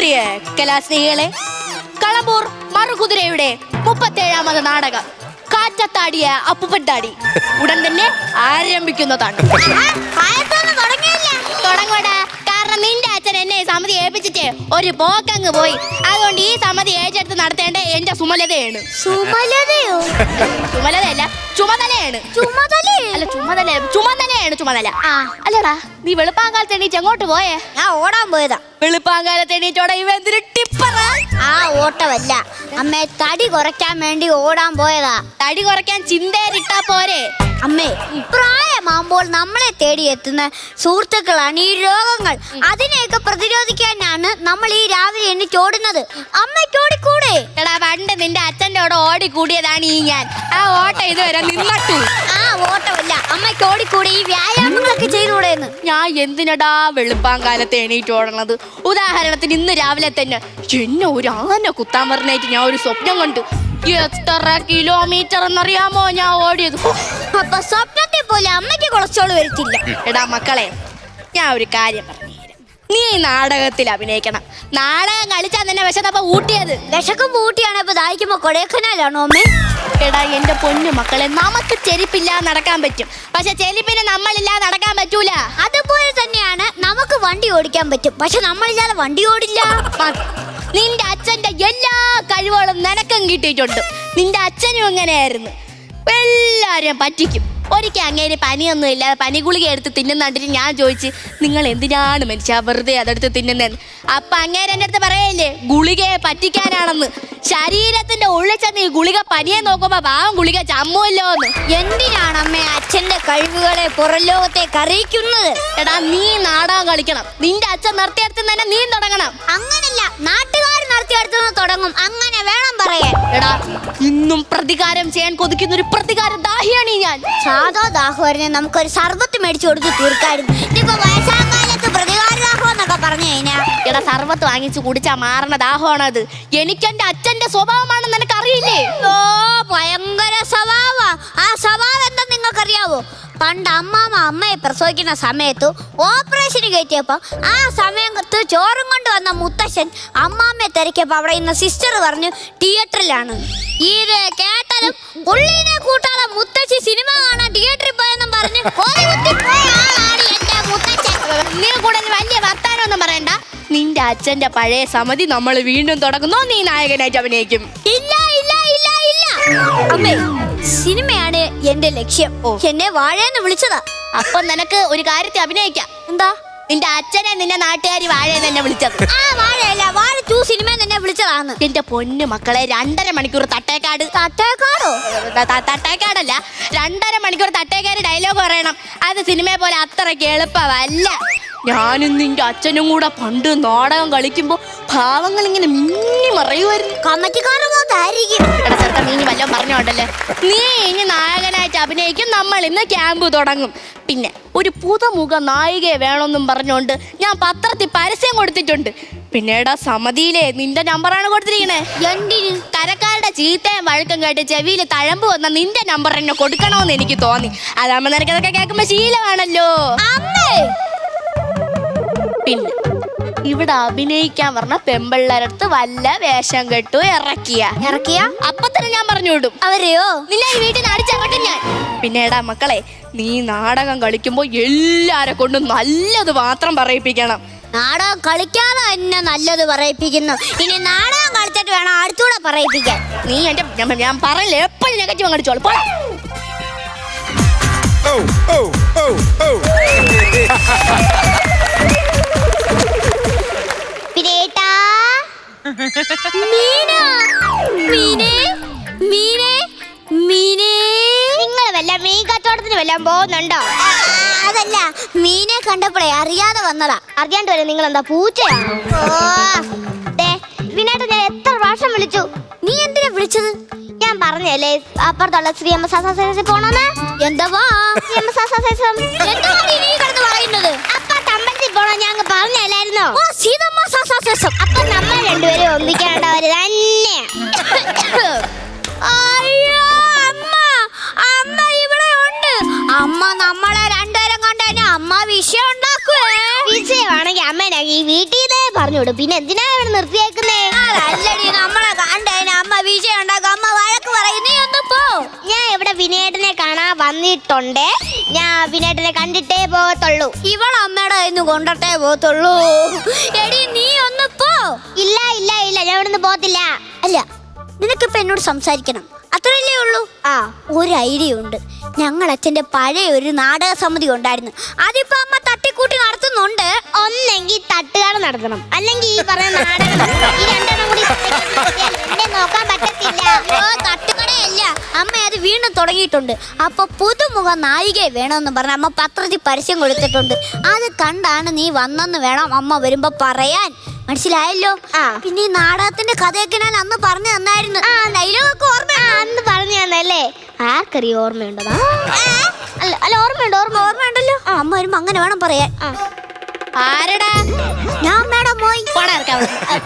പ്രിയ കലാസ്നേഹികളെ, കളമ്പൂർ മറുകുതിരയുടെ 37ാമത് നാടകം കാറ്റത്താടിയ അപ്പുപ്പൻതാടി ഉടൻ തന്നെ ആരംഭിക്കുന്നതാണ്. തുടങ്ങൂടാ, കാരണം നിന്റെ അച്ഛൻ എന്നെ സമിതി ഏൽപ്പിച്ചിട്ട് ഒരു പോക്കങ്ങ് പോയി. അതുകൊണ്ട് ഈ സമിതി ഏറ്റെടുത്ത് നടത്തേണ്ട എന്റെ സുമലതയാണ്. സുമലതയോ? സുമലതയല്ല, ചുമതലയാണ്. അല്ല, ചുമതല. അല്ലടാ, നീ വെളുപ്പാങ്കാലത്ത് എണീറ്റ് എങ്ങോട്ട് പോയേ? ഞാൻ ഓടാൻ പോയതാ. വെളുപ്പാങ്കാലത്ത് എണീറ്റോടെ ഇവ എന്തൊരു ടിപ്പറാ. ആ ഓട്ടമല്ല അമ്മേ, തടി കുറയ്ക്കാൻ വേണ്ടി ഓടാൻ പോയതാ. തടി കുറയ്ക്കാൻ ചിന്തേരിട്ടാ പോരെ അമ്മേ? പ്രായമാകുമ്പോൾ നമ്മളെ തേടി എത്തുന്ന സുഹൃത്തുക്കളാണ് ഈ രോഗങ്ങൾ. അതിനെയൊക്കെ പ്രതിരോധിക്കാനാണ് നമ്മൾ ഈ രാവിലെ എണീറ്റ് ഓടുന്നത്. അമ്മയ്ക്ക് ഓടിക്കൂടെ? എടാ, പണ്ട് നിന്റെ അച്ഛൻ്റെ ഓടെ ഓടിക്കൂടിയതാണ് ഈ ഞാൻ. ആ ഓട്ടം ഇതുവരെ നിന്നിട്ടു. ആ ഓട്ടമല്ല, അമ്മയ്ക്ക് ഓടിക്കൂടെ? ഈ വ്യായാമങ്ങളൊക്കെ ചെയ്തുകൂടെയെന്ന്. ഞാൻ എന്തിനടാ വെളുപ്പാങ്കാലത്ത് എണീറ്റ് ഓടണത്? ഉദാഹരണത്തിന് ഇന്ന് രാവിലെ തന്നെ എന്നെ ഒരു ആന കുത്താൻ പറഞ്ഞായിട്ട് ഞാൻ ഒരു സ്വപ്നം കണ്ടു. എത്ര കിലോമീറ്റർ എന്നറിയാമോ ഞാൻ ഓടിയത്? അപ്പൊ സ്വപ്നത്തെ പോലെ അമ്മയ്ക്ക് കൊളസ്ട്രോൾ വരുത്തില്ല. എടാ മക്കളെ, ഞാൻ ഒരു കാര്യം പറഞ്ഞുതരാം. നീ നാടകത്തിൽ അഭിനയിക്കണം. നാടകം കളിച്ചാൽ തന്നെ വിശന്നപ്പോ ഊട്ടിയത്. വിശക്കും ഊട്ടിയാണ് ഇപ്പൊ ദാഹിക്കുമ്പോ കൊടൈക്കനാലാണോ അമ്മേ? എടാ എന്റെ പൊന്നു മക്കളെ, നമുക്ക് ചെരുപ്പില്ലാതെ നടക്കാൻ പറ്റും, പക്ഷെ ചെരുപ്പിന് നമ്മളില്ലാതെ നടക്കാൻ പറ്റൂല. അതുപോലെ തന്നെയാണ് നമുക്ക് വണ്ടി ഓടിക്കാൻ പറ്റും, പക്ഷെ നമ്മളില്ലാതെ വണ്ടി ഓടില്ല. നിന്റെ അച്ഛന്റെ എല്ലാ കഴിവുകളും നിനക്കും കിട്ടിയിട്ടുണ്ട്. നിന്റെ അച്ഛനും എങ്ങനെയായിരുന്നു? എല്ലാരെയും പറ്റിക്കും. ഒരിക്കൽ അങ്ങേര് പനിയൊന്നും ഇല്ലാതെ പനി ഗുളിക എടുത്ത് തിന്നുന്നുണ്ടിട്ട് ഞാൻ ചോദിച്ച്, നിങ്ങൾ എന്തിനാണ് മനുഷ്യ വെറുതെ അതെടുത്ത് തിന്നുന്നതെന്ന്. അപ്പൊ അങ്ങേര് എൻ്റെ അടുത്ത് പറയല്ലേ, ഗുളികയെ പറ്റിക്കാനാണെന്ന്. ശരീരത്തിന്റെ ഉള്ളിൽ ചെന്ന് ഈ ഗുളിക പനിയെ നോക്കുമ്പോ പാവം ഗുളിക ചമ്മുമല്ലോ എന്ന്. എന്തിനാണ് അമ്മേ അച്ഛന്റെ കഴിവുകളെ പുറം ലോകത്തേക്ക് അറിയിക്കുന്നത്? എടാ, നീ നാടകം കളിക്കണം. നിന്റെ അച്ഛൻ നിർത്തിയെടുത്ത് തന്നെ നീ തുടങ്ങണം. അങ്ങനല്ല, നാട്ടുകാർ നടത്തിയെടുത്തുനിന്ന് തുടങ്ങും. അങ്ങനെ വേണം പറയാൻ. എടാ, ഇന്നും പ്രതികാരം ചെയ്യാൻ കൊതിക്കുന്ന ഒരു പ്രതികാര ദാഹിയാണ് ഞാൻ. സാധാ ദാഹമായിരുന്നു നമുക്കൊരു സർബത്ത് മേടിച്ചു കൊടുത്ത് തീർക്കായിരുന്നു. ഇതിപ്പോ വയസ്സാകാലത്ത് പ്രതികാര ദാഹം എന്നൊക്കെ പറഞ്ഞു കഴിഞ്ഞാ. എടാ, സർബത്ത് വാങ്ങിച്ചു കുടിച്ചാ മാറണ ദാഹമാണത്. എനിക്കെന്റെ അച്ഛന്റെ സ്വഭാവമാണെന്ന് നിനക്ക് അറിയില്ലേ? ഓ, ഭയങ്കര സ്വഭാവ. ആ സ്വഭാവം എന്താ നിങ്ങൾക്കറിയാവോ? പണ്ട് അമ്മയെ പ്രസവിക്കുന്ന സമയത്ത് ഓപ്പറേഷന് കയറ്റിയപ്പോ ആ സമയത്ത് ചോറും കൊണ്ട് വന്ന മുത്തശ്ശൻ അമ്മാമ്മയെ തിരക്കിയപ്പോ അവിടെ ഇന്ന് സിസ്റ്റർ പറഞ്ഞു തിയേറ്ററിലാണ്. ഇത് കേട്ടാലും പുള്ളിനെ കൂട്ടാതെ മുത്തശ്ശി സിനിമ കാണാൻ തിയേറ്ററിൽ പോയെന്നും പറഞ്ഞ് നീ കൂടെ വലിയ വർത്താനൊന്നും പറയണ്ട. നിന്റെ അച്ഛന്റെ പഴയ സമിതി നമ്മൾ വീണ്ടും തുടങ്ങുന്നോ? നീ നായകനായിട്ട് അഭിനയിക്കും? ഇല്ല ഇല്ല ഇല്ല ഇല്ല അമ്മേ, സിനിമയാണ് എന്റെ ലക്ഷ്യം. എന്നെ വാഴയെന്ന് വിളിച്ചതാ. അപ്പൊ നിനക്ക് ഒരു കാര്യത്തിൽ അഭിനയിക്കാം. എന്താ? നിന്റെ അച്ഛനെ നിന്റെ നാട്ടുകാരി വാഴയെ തന്നെ വിളിച്ചത്. ആ വാഴയല്ല, വാഴ 2 സിനിമ തന്നെ വിളിച്ചതാണ്. എന്റെ പൊന്നു മക്കളെ, 2.5 മണിക്കൂർ തട്ടേക്കാട്. തട്ടേക്കാടോ? തട്ടേക്കാടല്ല, 2.5 മണിക്കൂർ തട്ടേക്കാട് ഡയലോഗ് പറയണം. അത് സിനിമയെ പോലെ അത്രയ്ക്ക് എളുപ്പമല്ല. ഞാനും നിന്റെ അച്ഛനും കൂടെ പണ്ട് നാടകം കളിക്കുമ്പോ ഭാവങ്ങൾ ഇങ്ങനെ മിന്നി മറയുമായിരുന്നു. കമ്മറ്റിക്കാരതായിരിക്കും. നീ വല്ലതും പറഞ്ഞോണ്ടല്ലേ. നീ ഇനി നായകനായിട്ട് അഭിനയിക്കും. നമ്മൾ ഇന്ന് ക്യാമ്പ് തുടങ്ങും. പിന്നെ ഒരു പുതുമുഖ നായികയെ വേണമെന്നും പറഞ്ഞോണ്ട് ഞാൻ പത്രത്തിൽ പരസ്യം കൊടുത്തിട്ടുണ്ട്. പിന്നീട് സമിതിയിലെ നിന്റെ നമ്പറാണ് കൊടുത്തിരിക്കണേ. എന്തിന്? കരക്കാരുടെ ചീത്തയും വഴക്കം കേട്ട് ചെവിയിൽ തഴമ്പ് വന്ന നിന്റെ നമ്പർ എന്നെ കൊടുക്കണമെന്ന് എനിക്ക് തോന്നി. അതാകുമ്പോ നിനക്ക് അതൊക്കെ കേൾക്കുമ്പോ ശീലമാണല്ലോ. പിന്നെ ഇവിടെ അഭിനയിക്കാൻ പറഞ്ഞ പെമ്പിള്ളേരടുത്ത് വല്ല വേഷം കെട്ടു ഇറക്കിയ അപ്പൊ തന്നെ ഞാൻ പറഞ്ഞു വിടും. അവരെയോ? നിന്നെ ഈ വീട്ടിൽ നിന്ന് അടിച്ചങ്ങോട്ടും ഞാൻ. പിന്നെ എടാ മക്കളെ, നീ നാടകം കളിക്കുമ്പോ എല്ലാരെ കൊണ്ടും നല്ലത് മാത്രം പറയിപ്പിക്കണം. നാടകം കളിക്കാതെ തന്നെ നല്ലത് പറയിപ്പിക്കുന്നു. ഇനി നാടകം കളിച്ചിട്ട് വേണം അടുത്തൂടെ പറയിപ്പിക്കാൻ. നീ എന്റെ ഞാൻ പറയില്ല, എപ്പോഴും നെഗറ്റീവ് കടിച്ചോളൂ. പോടാ. നിങ്ങൾ വല്ല മീൻ കച്ചവടത്തിന് വല്ലതും പോകുന്നുണ്ടോ? അതല്ല, മീനെ കണ്ടപ്പോഴേ അറിയാതെ വന്നതാ. അറിയാണ്ട് വരെ നിങ്ങൾ എന്താ പൂച്ചയാണ്? വിനായിട്ട് ഞാൻ എത്ര പ്രാവശ്യം വിളിച്ചു. നീ എന്തിനാ വിളിച്ചത്? ഞാൻ പറഞ്ഞല്ലേ അപ്പുറത്തുള്ള ശ്രീ എം എസ് അസോസിയേഷൻ പോണോന്ന്. എന്താ എം എസ് അസോസിയേഷൻ നീ കിടന്ന് പറയുന്നത്? അപ്പുറത്ത് അമ്പലത്തിൽ പോണോ ഞാൻ പറഞ്ഞല്ലായിരുന്നോ? അപ്പൊ നമ്മൾ രണ്ടുപേരും ഒന്നിക്കാണ്ടവര് തന്നെ. അയ്യോ അമ്മ, അമ്മ ഇവിടെ ഉണ്ട്. അമ്മ നമ്മളെ രണ്ടുപേരും കണ്ടു അമ്മ വിഷയം ഉണ്ടാക്കുവേ. വിജയമാണ് വേണമെങ്കിൽ അമ്മേനെ ഈ വീട്ടിൽ നിന്നേ പറഞ്ഞു വിടും. പിന്നെ എന്തിനാ ഇവിടെ നിർത്തിയേക്കുന്നേ? അല്ലടി നമ്മളെ കണ്ടതിന് അമ്മ വിജയം ഉണ്ടാക്കും, അമ്മ വഴക്ക് പറയും. നീ ഒന്ന് പോ. ഞാൻ ഇവിടെ വിനയേട്ടനെ കാണാൻ വന്നിട്ടുണ്ട്. ഞാൻ വിനയേട്ടനെ കണ്ടിട്ടേ പോകത്തുള്ളൂ. ഇവളമ്മയുടെ കയ്യിൽ നിന്ന് കൊണ്ടിട്ടേ പോകത്തുള്ളൂ. എടി നീ ഒന്ന് പോ. ഇല്ല ഇല്ല ഇല്ല, ഞാൻ ഇവിടെ നിന്ന് പോകത്തില്ല. അല്ല, നിനക്കിപ്പോ എന്നോട് സംസാരിക്കണം, അത്രയല്ലേ ഉള്ളൂ. ആ, ഒരു ഐഡിയ ഉണ്ട്. ഞങ്ങൾ അച്ഛൻ്റെ പഴയ ഒരു നാടക സമിതി ഉണ്ടായിരുന്നു. അതിപ്പോ അമ്മ തട്ടിക്കൂട്ടി നടത്തുന്നുണ്ട്. ഒന്നെങ്കിൽ തട്ടുകാർ നടത്തണം, അല്ലെങ്കിൽ ഈ പറയുന്ന നാടകം നടത്തണം. ഈ രണ്ടെണ്ണം കൂടി എന്നെ നോക്കാൻ പറ്റത്തില്ല. തട്ടുകടയല്ല അമ്മ, അത് വീണ്ടും തുടങ്ങിയിട്ടുണ്ട്. അപ്പൊ പുതുമുഖ നായികയെ വേണമെന്ന് പറഞ്ഞ അമ്മ പത്രത്തിൽ പരസ്യം കൊടുത്തിട്ടുണ്ട്. അത് കണ്ടാണ് നീ വന്നെന്ന് വേണം അമ്മ വരുമ്പോ പറയാൻ. മനസ്സിലായല്ലോ? പിന്നെ ഈ നാടകത്തിന്റെ കഥയൊക്കെ ഞാൻ അന്ന് പറഞ്ഞു തന്നായിരുന്നു. ഡയലോഗൊക്കെ ഓർമ്മ അന്ന് പറഞ്ഞു തന്നല്ലേ? ആർക്കറിയാം ഓർമ്മയുണ്ടോ? അല്ല അല്ല, ഓർമ്മയുണ്ട് ഓർമ്മയുണ്ടല്ലോ. അമ്മ വരുമ്പോ അങ്ങനെ വേണം പറയാൻ. ആരടാ? ഞാൻ മേഡം പോയി.